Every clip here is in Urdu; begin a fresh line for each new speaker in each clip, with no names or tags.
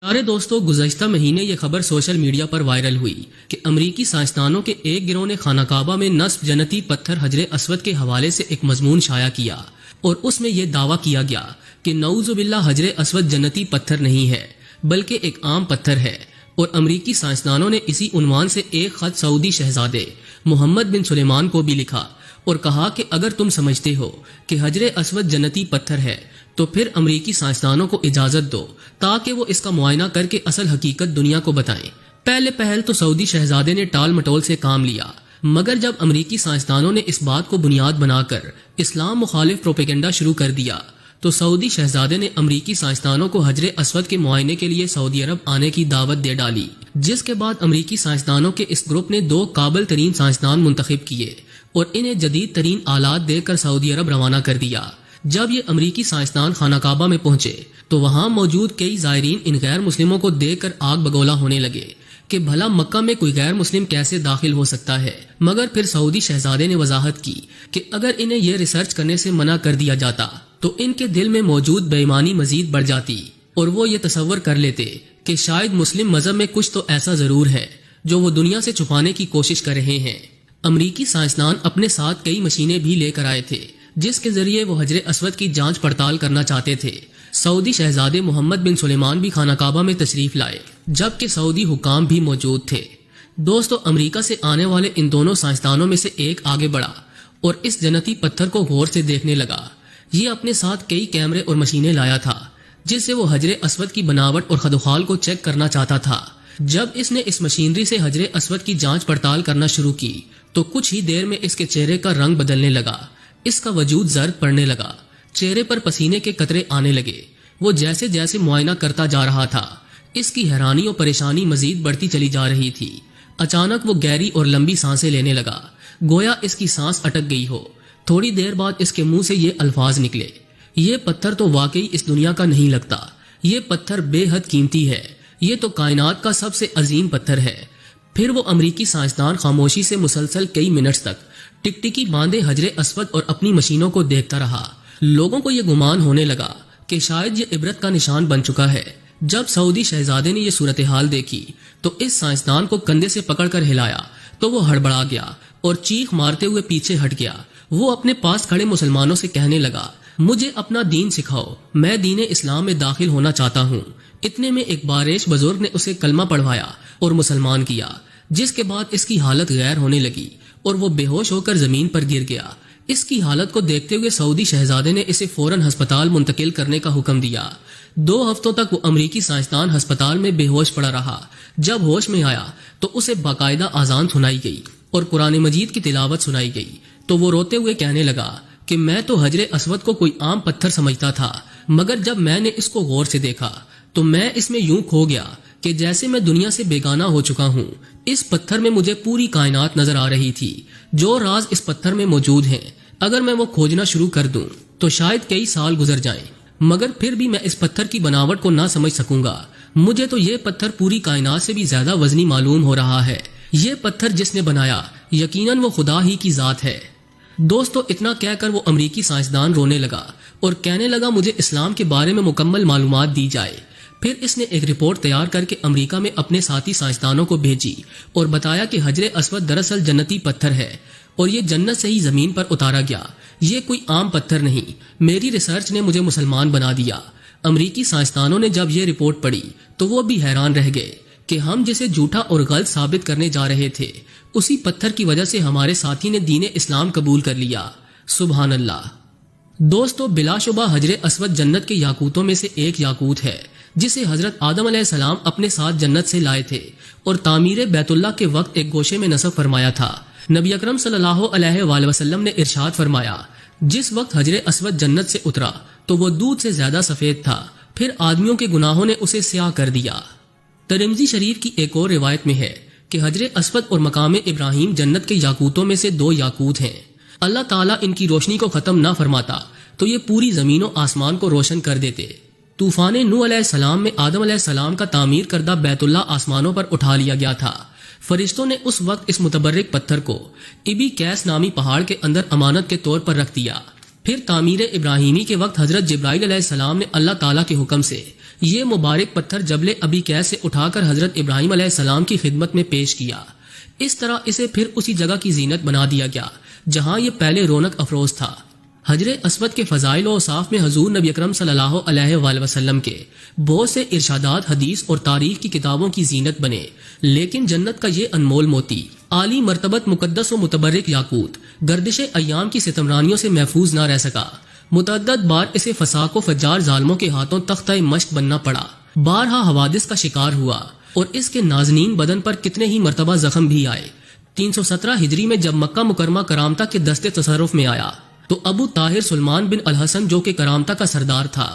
پیارے دوستو، گزشتہ مہینے یہ خبر سوشل میڈیا پر وائرل ہوئی کہ امریکی سائنسدانوں کے ایک گروہ نے خانہ کعبہ میں نصب جنتی پتھر حجر اسود کے حوالے سے ایک مضمون شائع کیا اور اس میں یہ دعویٰ کیا گیا کہ نعوذ باللہ حجر اسود جنتی پتھر نہیں ہے بلکہ ایک عام پتھر ہے، اور امریکی سائنسدانوں نے اسی عنوان سے ایک خط سعودی شہزادے محمد بن سلیمان کو بھی لکھا اور کہا کہ اگر تم سمجھتے ہو کہ حجر اسود جنتی پتھر ہے تو پھر امریکی سائنسدانوں کو اجازت دو تاکہ وہ اس کا معائنہ کر کے اصل حقیقت دنیا کو بتائیں۔ پہلے پہل تو سعودی شہزادے نے ٹال مٹول سے کام لیا، مگر جب امریکی سائنسدانوں نے اس بات کو بنیاد بنا کر اسلام مخالف پروپیگنڈا شروع کر دیا تو سعودی شہزادے نے امریکی سائنسدانوں کو حجر اسود کے معائنے کے لیے سعودی عرب آنے کی دعوت دے ڈالی، جس کے بعد امریکی سائنسدانوں کے اس گروپ نے 2 قابل ترین سائنسدان منتخب کیے اور انہیں جدید ترین آلات دے کر سعودی عرب روانہ کر دیا۔ جب یہ امریکی سائنسدان خانہ کعبہ میں پہنچے تو وہاں موجود کئی زائرین ان غیر مسلموں کو دیکھ کر آگ بگولا ہونے لگے کہ بھلا مکہ میں کوئی غیر مسلم کیسے داخل ہو سکتا ہے، مگر پھر سعودی شہزادے نے وضاحت کی کہ اگر انہیں یہ ریسرچ کرنے سے منع کر دیا جاتا تو ان کے دل میں موجود بے ایمانی مزید بڑھ جاتی اور وہ یہ تصور کر لیتے کہ شاید مسلم مذہب میں کچھ تو ایسا ضرور ہے جو وہ دنیا سے چھپانے کی کوشش کر رہے ہیں۔ امریکی سائنسدان اپنے ساتھ کئی مشینیں بھی لے کر آئے تھے جس کے ذریعے وہ حجر اسود کی جانچ پڑتال کرنا چاہتے تھے۔ سعودی شہزادے محمد بن سلیمان بھی خانہ کعبہ میں تشریف لائے جبکہ سعودی حکام بھی موجود تھے۔ دوستو، امریکہ سے آنے والے ان دونوں سائنسدانوں میں سے ایک آگے بڑھا اور اس جنتی پتھر کو غور سے دیکھنے لگا۔ یہ اپنے ساتھ کئی کیمرے اور مشینیں لایا تھا جس سے وہ حجر اسود کی بناوٹ اور خدوخال کو چیک کرنا چاہتا تھا۔ جب اس نے اس مشینری سے حجر اسود کی جانچ پڑتال کرنا شروع کی تو کچھ ہی دیر میں اس کے چہرے کا رنگ بدلنے لگا، اس کا وجود زرد پڑنے لگا، چہرے پر پسینے کے قطرے آنے لگے۔ وہ جیسے جیسے معائنہ کرتا جا رہا تھا اس کی حیرانی اور پریشانی مزید بڑھتی چلی جا رہی تھی۔ اچانک وہ گہری اور لمبی سانسیں لینے لگا، گویا اس کی سانس اٹک گئی ہو۔ تھوڑی دیر بعد اس کے منہ سے یہ الفاظ نکلے، یہ پتھر تو واقعی اس دنیا کا نہیں لگتا، یہ پتھر بے حد قیمتی ہے، یہ تو کائنات کا سب سے عظیم پتھر ہے۔ پھر وہ امریکی سائنسدان خاموشی سے مسلسل کئی منٹس تک ٹکٹکی باندھے حجر اسود اور اپنی مشینوں کو دیکھتا رہا۔ لوگوں کو یہ گمان ہونے لگا کہ شاید یہ عبرت کا نشان بن چکا ہے۔ جب سعودی شہزادے نے یہ صورتحال دیکھی تو اس سائنسدان کو کندھے سے پکڑ کر ہلایا تو وہ ہڑبڑا گیا اور چیخ مارتے ہوئے پیچھے ہٹ گیا۔ وہ اپنے پاس کھڑے مسلمانوں سے کہنے لگا، مجھے اپنا دین سکھاؤ، میں دین اسلام میں داخل ہونا چاہتا ہوں۔ اتنے میں ایک باریش بزرگ نے اسے کلمہ پڑھوایا اور مسلمان کیا، جس کے بعد اس کی حالت غیر ہونے لگی اور وہ بے ہوش ہو کر زمین پر گر گیا۔ اس کی حالت کو دیکھتے ہوئے سعودی شہزادے نے اسے فوراً ہسپتال منتقل کرنے کا حکم دیا۔ 2 ہفتوں تک وہ امریکی سائنسدان ہسپتال میں بے ہوش پڑا رہا۔ جب ہوش میں آیا تو اسے باقاعدہ اذان سنائی گئی اور قرآن مجید کی تلاوت سنائی گئی تو وہ روتے ہوئے کہنے لگا کہ میں تو حجر اسود کو کوئی عام پتھر سمجھتا تھا، مگر جب میں نے اس کو غور سے دیکھا تو میں اس میں یوں کھو گیا کہ جیسے میں دنیا سے بیگانہ ہو چکا ہوں۔ اس پتھر میں مجھے پوری کائنات نظر آ رہی تھی، جو راز اس پتھر میں موجود ہیں اگر میں وہ کھوجنا شروع کر دوں تو شاید کئی سال گزر جائیں، مگر پھر بھی میں اس پتھر کی بناوٹ کو نہ سمجھ سکوں گا۔ مجھے تو یہ پتھر پوری کائنات سے بھی زیادہ وزنی معلوم ہو رہا ہے۔ یہ پتھر جس نے بنایا یقیناً وہ خدا ہی کی ذات ہے۔ دوستو، اتنا کہہ کر وہ امریکی سائنسدان رونے لگا اور کہنے لگا مجھے اسلام کے بارے میں مکمل معلومات دی جائے۔ پھر اس نے ایک رپورٹ تیار کر کے امریکہ میں اپنے ساتھی سائنسدانوں کو بھیجی اور بتایا کہ حجر اسود دراصل جنتی پتھر ہے اور یہ جنت سے ہی زمین پر اتارا گیا، یہ کوئی عام پتھر نہیں۔ میری ریسرچ نے مجھے مسلمان بنا دیا۔ امریکی سائنسدانوں نے جب یہ رپورٹ پڑھی تو وہ بھی حیران رہ گئے کہ ہم جسے جھوٹا اور غلط ثابت کرنے جا رہے تھے اسی پتھر کی وجہ سے ہمارے ساتھی نے دین اسلام قبول کر لیا۔ سبحان اللہ۔ دوستو، بلا شبہ حجر اسود جنت کے یاقوتوں میں سے ایک یاقوت ہے جسے حضرت آدم علیہ السلام اپنے ساتھ جنت سے لائے تھے اور تعمیر بیت اللہ کے وقت ایک گوشے میں نصب فرمایا تھا۔ نبی اکرم صلی اللہ علیہ وآلہ وسلم نے ارشاد فرمایا، جس وقت حجر اسود جنت سے اترا تو وہ دودھ سے زیادہ سفید تھا، پھر آدمیوں کے گناہوں نے اسے سیاہ کر دیا۔ ترمذی شریف کی ایک اور روایت میں ہے کہ حجر اسود اور مقام ابراہیم جنت کے یاقوتوں میں سے 2 یاقوت ہیں۔ اللہ تعالیٰ ان کی روشنی کو ختم نہ فرماتا تو یہ پوری زمین و آسمان کو روشن کر دیتے۔ طوفان نوح علیہ السلام میں آدم علیہ السلام کا تعمیر کردہ بیت اللہ آسمانوں پر اٹھا لیا گیا تھا۔ فرشتوں نے اس وقت اس متبرک پتھر کو ابی کیس نامی پہاڑ کے اندر امانت کے طور پر رکھ دیا۔ پھر تعمیر ابراہیمی کے وقت حضرت جبرائیل علیہ السلام نے اللہ تعالیٰ کے حکم سے یہ مبارک پتھر جبل ابی قیس سے اٹھا کر حضرت ابراہیم علیہ السلام کی خدمت میں پیش کیا۔ اس طرح اسے پھر اسی جگہ کی زینت بنا دیا گیا جہاں یہ پہلے رونق افروز تھا۔ حجر اسود کے فضائل و اوصاف میں حضور نبی اکرم صلی اللہ علیہ وآلہ وسلم کے بہت سے ارشادات حدیث اور تاریخ کی کتابوں کی زینت بنے، لیکن جنت کا یہ انمول موتی، عالی مرتبت مقدس و متبرک یاقوت، گردش ایام کی ستمرانیوں سے محفوظ نہ رہ سکا۔ متعدد بار اسے فساق و فجار ظالموں کے ہاتھوں تختہ مشق بننا پڑا، بارہا حوادث کا شکار ہوا اور اس کے نازنین بدن پر کتنے ہی مرتبہ زخم بھی آئے۔ 317 ہجری میں جب مکہ مکرمہ کرامتہ کے دستے تصرف میں آیا تو ابو طاہر سلمان بن الحسن جو کہ کرامتہ کا سردار تھا،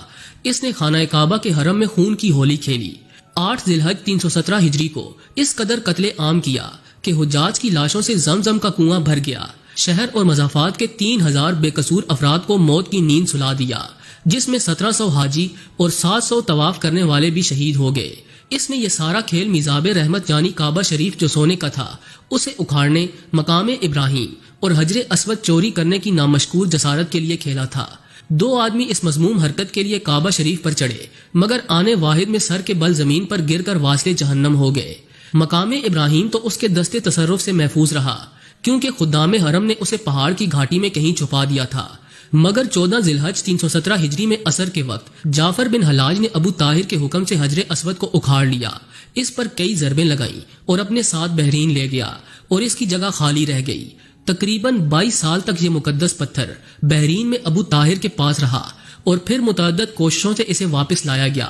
اس نے خانہ کعبہ کے حرم میں خون کی ہولی کھیلی۔ 8 ذی الحج 317 ہجری کو اس قدر قتل عام کیا کہ حجاج کی لاشوں سے زمزم کا کنواں بھر گیا۔ شہر اور مضافات کے 3000 بے قصور افراد کو موت کی نیند سلا دیا، جس میں 1700 حاجی اور 700 طواف کرنے والے بھی شہید ہو گئے۔ اس نے یہ سارا کھیل میزاب رحمت یعنی کعبہ شریف جو سونے کا تھا اسے اکھاڑنے، مقام ابراہیم اور حجر اسود چوری کرنے کی نامشکور جسارت کے لیے کھیلا تھا۔ 2 آدمی اس مذموم حرکت کے لیے کعبہ شریف پر چڑھے، مگر آنے واحد میں سر کے بل زمین پر گر کر واصل جہنم ہو گئے۔ مقام ابراہیم تو اس کے دستے تصرف سے محفوظ رہا، کیونکہ خدام حرم نے اسے پہاڑ کی گھاٹی میں کہیں چھپا دیا تھا۔ مگر 14 ذی الحج 317 ہجری میں عصر کے وقت جعفر بن حلاج نے ابو طاہر کے حکم سے حجر اسود کو اکھاڑ لیا، اس پر کئی ضربیں لگائیں اور اپنے ساتھ بحرین لے گیا اور اس کی جگہ خالی رہ گئی۔ تقریباً 22 سال تک یہ مقدس پتھر بحرین میں ابو طاہر کے پاس رہا اور پھر متعدد کوششوں سے اسے واپس لایا گیا۔